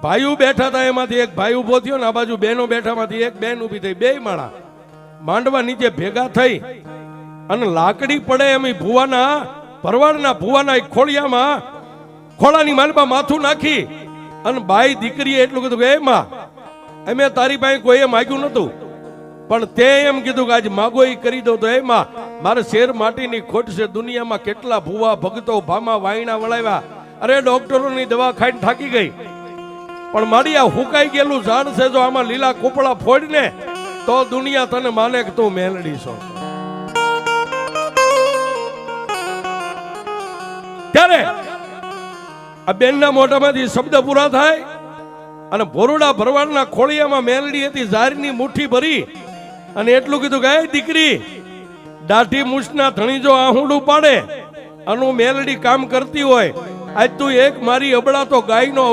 ભાઈઓ બેઠા હતા, એમાંથી એક ભાઈ ઉભો થયો ને આ બાજુ બહેનો બેઠામાંથી એક બેન ઊભી થઈ, બે માળા માંડવા નીચે ભેગા થઈ અને લાકડી પડે એમ ભુવાના ભરવાડના ભુવાના ખોળિયામાં ખોળાની માલમાં માથું નાખી અને બાઈ દીકરીએ એટલું કીધું કે એ માં, અમે તારી પાસે કોઈએ માગ્યું નતું, પણ તે એમ કીધું કે આજ માગો એ કરી દો. તો એ માં, મારે શેર માટીની ખોટ છે, દુનિયામાં કેટલા ભુવા ભગતો ભામા વાયણા વળાવ્યા, અરે ડોક્ટરોની દવા ખાઈને થાકી ગઈ, પણ મારી આ હુકાઈ ગયેલું ઝાડ છે, જો આમાં લીલા કોપડા ફોડીને તો દુનિયા તને માને કે તું મેલડી છો. ત્યારે આ બેનના મોઢામાંથી શબ્દ પૂરા થાય અને ભોરુડા ભરવાડના ખોળિયામાં મેલડી હતી, ઝારની મુઠ્ઠી ભરી અને એટલું કીધું કે દીકરી, દાઢી મૂછના ધણી જો આહુડું પાડે અને મેલડી કામ કરતી હોય, આજ તું એક મારી અબળા તો ગાયનો